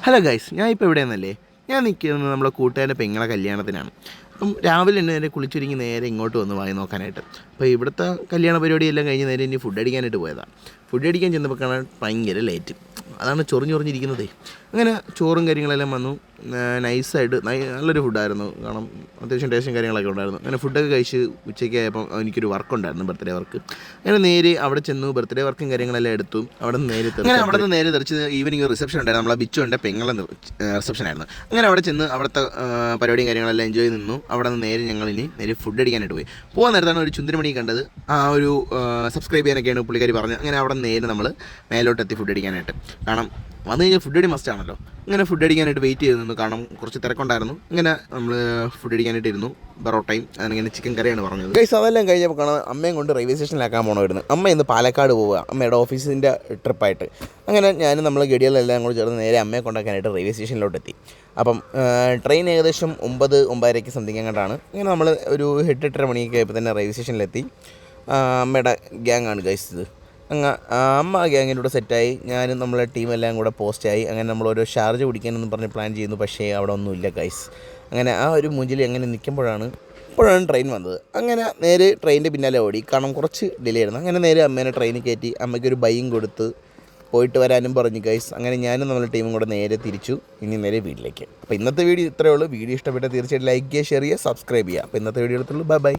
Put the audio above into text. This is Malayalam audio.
ഹലോ ഗൈസ്, ഞാൻ ഇപ്പോൾ എവിടെയെന്നല്ലേ? ഞാൻ നിൽക്കുന്നത് നമ്മളെ കൂട്ടുകാരുടെ പെങ്ങളെ കല്യാണത്തിനാണ്. അപ്പം രാവിലെ തന്നെ നേരെ കുളിച്ചൊരുങ്ങി നേരെ ഇങ്ങോട്ട് വന്ന് വായി നോക്കാനായിട്ട്. അപ്പോൾ ഇവിടുത്തെ കല്യാണ പരിപാടിയെല്ലാം കഴിഞ്ഞ് നേരെ ഇനി ഫുഡ് അടിക്കാനായിട്ട് പോയതാണ്. ഫുഡ് അടിക്കാൻ ചെന്നപ്പോൾ കാണാൻ ഭയങ്കര ലേറ്റ്. അതാണ് ചൊറിഞ്ഞിരിക്കുന്നതേ. അങ്ങനെ ചോറും കാര്യങ്ങളെല്ലാം വന്നു. നൈസായിട്ട് നല്ലൊരു ഫുഡായിരുന്നു. കാരണം അത്യാവശ്യം ടേസ്റ്റും കാര്യങ്ങളൊക്കെ ഉണ്ടായിരുന്നു. അങ്ങനെ ഫുഡൊക്കെ കഴിച്ച് ഉച്ചയ്ക്ക് ആയപ്പോൾ എനിക്കൊരു വർക്കുണ്ടായിരുന്നു, ബർത്ത്ഡേ വർക്ക്. അങ്ങനെ നേരെ അവിടെ ചെന്നു, ബർത്ത്ഡേ വർക്കും കാര്യങ്ങളെല്ലാം എടുത്തു. അവിടെ നിന്ന് നേരെ തെറിച്ച് ഈവനിങ് റിസപ്ഷൻ ഉണ്ടായിരുന്നു. നമ്മളെ ബിച്ചുണ്ട് പെങ്ങളെ റിസപ്ഷനായിരുന്നു. അങ്ങനെ അവിടെ ചെന്ന് അവിടുത്തെ പരിപാടിയും കാര്യങ്ങളെല്ലാം എൻജോയ് നിന്നു. അവിടെ നിന്ന് നേരെ ഫുഡ് അടിക്കാനായിട്ട് പോകാൻ നേരത്താണ് ഒരു ചുന്തിരിമണി കണ്ടത്. ആ ഒരു സബ്സ്ക്രൈബ് ചെയ്യാനൊക്കെയാണ് പുള്ളിക്കാരി പറഞ്ഞത്. അങ്ങനെ അവിടെ നേരെ നമ്മൾ മേലോട്ടെത്തി ഫുഡ് അടിക്കാനായിട്ട്. കാരണം വന്നു കഴിഞ്ഞാൽ ഫുഡ് അടി മസ്റ്റ് ആണല്ലോ. അങ്ങനെ ഫുഡ് അടിക്കാനായിട്ട് വെയിറ്റ് ചെയ്ത് നിന്നു. കാരണം കുറച്ച് തിരക്കുണ്ടായിരുന്നു. അങ്ങനെ നമ്മൾ ഫുഡ് അടിക്കാനായിട്ട് ഇരുന്നു. ബറോട്ടയും അതിങ്ങനെ ചിക്കൻ കറിയാണ് പറഞ്ഞത്. ഗൈസ് അതെല്ലാം കഴിഞ്ഞപ്പോൾ കാണാൻ അമ്മയും കൊണ്ട് റെയിൽവേ സ്റ്റേഷനിലാക്കാൻ പോകണമായിരുന്നു. അമ്മ ഇന്ന് പാലക്കാട് പോവുക, അമ്മയുടെ ഓഫീസിൻ്റെ ട്രിപ്പായിട്ട്. അങ്ങനെ ഞാനും നമ്മൾ ഗഡികളെല്ലാം കൂടി ചേർന്ന് നേരെ അമ്മയെ കൊണ്ടാക്കാനായിട്ട് റെയിൽവേ സ്റ്റേഷനിലോട്ട് എത്തി. അപ്പം ട്രെയിൻ ഏകദേശം 9-9:30 സംതിങ് അങ്ങോട്ടാണ്. അങ്ങനെ നമ്മൾ ഒരു 8-8:30 മണിയൊക്കെ ആയപ്പോൾ തന്നെ റെയിൽവേ സ്റ്റേഷനിലെത്തി. അമ്മയുടെ ഗ്യാങ്ങാണ് ഗൈസ് ഇത്. അമ്മ ഗ്യാങ്ങിൻ്റെ കൂടെ സെറ്റായി. ഞാനും നമ്മളെ ടീമെല്ലാം കൂടെ പോസ്റ്റായി. അങ്ങനെ നമ്മളോരോ ഷാർജ കുടിക്കാനെന്ന് പറഞ്ഞ് പ്ലാൻ ചെയ്യുന്നു. പക്ഷേ അവിടെ ഒന്നുമില്ല ഗൈസ്. അങ്ങനെ ആ ഒരു മുഞ്ചിൽ അങ്ങനെ നിൽക്കുമ്പോഴാണ് ട്രെയിൻ വന്നത്. അങ്ങനെ നേരെ ട്രെയിനിൻ്റെ പിന്നാലെ ഓടി. കാരണം കുറച്ച് ഡിലേ ആയിരുന്നു. അങ്ങനെ നേരെ അമ്മേനെ ട്രെയിനിൽ കയറ്റി അമ്മയ്ക്കൊരു ബൈയും കൊടുത്ത് പോയിട്ട് വരാനും പറഞ്ഞു ഗൈസ്. അങ്ങനെ ഞാനും നമ്മുടെ ടീമും കൂടെ നേരെ തിരിച്ചു. ഇനി നേരെ വീട്ടിലേക്ക്. അപ്പോൾ ഇന്നത്തെ വീഡിയോ ഇത്രയേ ഉള്ളൂ. വീഡിയോ ഇഷ്ടപ്പെട്ടാൽ തീർച്ചയായിട്ടും ലൈക്ക് ചെയ്യുക, ഷെയർ ചെയ്യുക, സബ്സ്ക്രൈബ് ചെയ്യുക. അപ്പോൾ ഇന്നത്തെ വീഡിയോ എടുത്തുള്ളൂ. ബൈ.